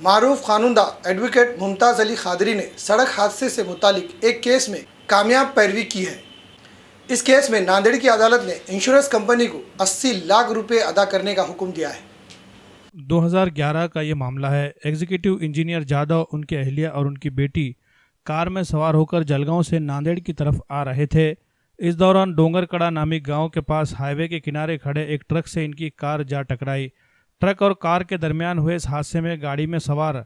मारूफ खानुंदा advocate Mumtaz Ali Qadri ने सड़क हादसे से मुतालिक एक केस में कामयाब पैरवी की है। इस केस में नांदेड़ की अदालत ने इंश्योरेंस कंपनी को 80 लाख रुपए अदा करने का हुक्म दिया है। 2011 का ये मामला है। एग्जीक्यूटिव इंजीनियर जादव, उनके अहलिया और उनकी बेटी कार में सवार होकर जलगांव से नांदेड़ की तरफ आ रहे थे। इस दौरान डोंगरकड़ा नामी गांव के पास हाईवे के किनारे खड़े एक ट्रक से इनकी कार जा टकराई। ट्रक और कार के दरमियान हुए इस हादसे में गाड़ी में सवार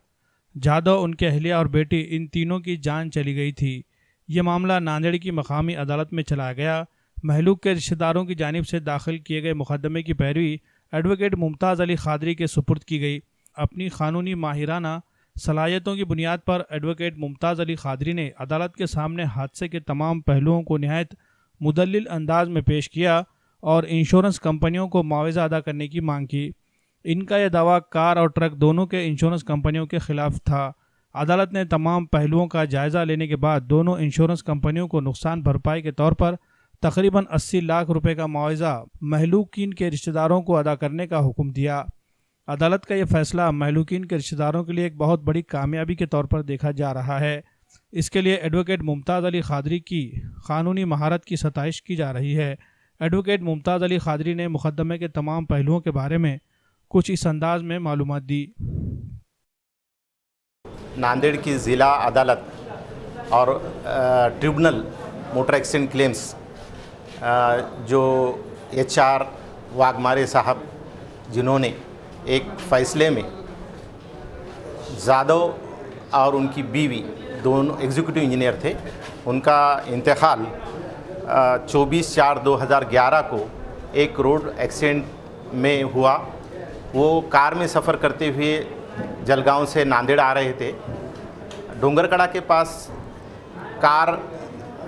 जादव, उनके अहलिया और बेटी, इन तीनों की जान चली गई थी। ये मामला नांदेड़ की मकामी अदालत में चला गया। महलूक के रिश्तेदारों की जानिब से दाखिल किए गए मुकदमे की पैरवी एडवोकेट मुमताज़ अली खादरी के सुपुर्द की गई। अपनी कानूनी माहिराना सलाहियतों की बुनियाद पर एडवोकेट मुमताज़ अली खादरी ने अदालत के सामने हादसे के तमाम पहलुओं को निहायत मुदल्लिल अंदाज में पेश किया और इंश्योरेंस कंपनियों को मुआवजा अदा करने की मांग की। इनका यह दावा कार और ट्रक दोनों के इंश्योरेंस कंपनियों के खिलाफ था। अदालत ने तमाम पहलुओं का जायज़ा लेने के बाद दोनों इंश्योरेंस कंपनियों को नुकसान भरपाई के तौर पर तकरीबन 80 लाख रुपए का मुआवजा महलूकीन के रिश्तेदारों को अदा करने का हुक्म दिया। अदालत का यह फैसला महलूकीन के रिश्तेदारों के लिए एक बहुत बड़ी कामयाबी के तौर पर देखा जा रहा है। इसके लिए एडवोकेट मुमताज़ अली खादरी की कानूनी महारत की सताइश की जा रही है। एडवोकेट मुमताज़ अली खादरी ने मुकदमे के तमाम पहलुओं के बारे में कुछ इस अंदाज में मालूमात दी। नांदेड़ की ज़िला अदालत और ट्रिब्यूनल मोटर एक्सीडेंट क्लेम्स जो HR वाघमारे साहब, जिन्होंने एक फ़ैसले में जादव और उनकी बीवी, दोनों एग्जीक्यूटिव इंजीनियर थे, उनका इंतकाल 24/4/2011 को एक रोड एक्सीडेंट में हुआ। वो कार में सफ़र करते हुए जलगांव से नांदेड़ आ रहे थे। डोंगरकड़ा के पास कार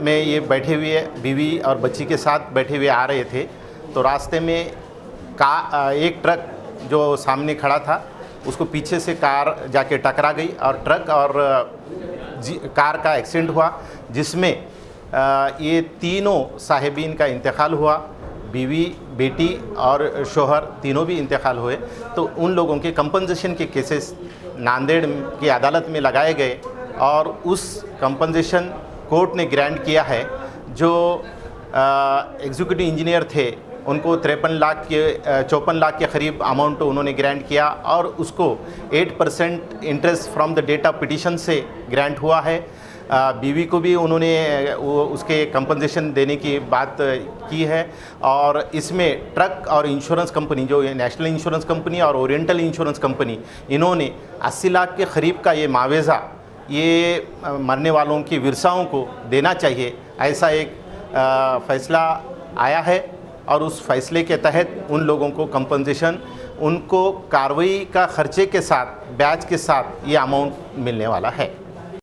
में ये बैठे हुए बीवी और बच्ची के साथ बैठे हुए आ रहे थे, तो रास्ते में एक ट्रक जो सामने खड़ा था उसको पीछे से कार जाके टकरा गई और ट्रक और कार का एक्सीडेंट हुआ, जिसमें ये तीनों साहिबीन का इंतकाल हुआ। बीवी, बेटी और शोहर तीनों भी इंतकाल हुए। तो उन लोगों के कंपनसेशन के केसेस नांदेड़ की अदालत में लगाए गए और उस कंपनसेशन कोर्ट ने ग्रांट किया है। जो एग्जीक्यूटिव इंजीनियर थे उनको 54 लाख के करीब अमाउंट उन्होंने ग्रांट किया और उसको 8% interest from the date of petition से ग्रांट हुआ है। बीवी को भी उन्होंने उसके कंपनसेशन देने की बात की है। और इसमें ट्रक और इंश्योरेंस कंपनी, जो नेशनल इंश्योरेंस कंपनी और ओरिएंटल इंश्योरेंस कंपनी, इन्होंने 80 लाख के करीब का ये मुआवजा ये मरने वालों की विरसाओं को देना चाहिए, ऐसा एक फ़ैसला आया है। और उस फैसले के तहत उन लोगों को कंपनसेशन, उनको कार्रवाई का खर्चे के साथ, ब्याज के साथ ये अमाउंट मिलने वाला है।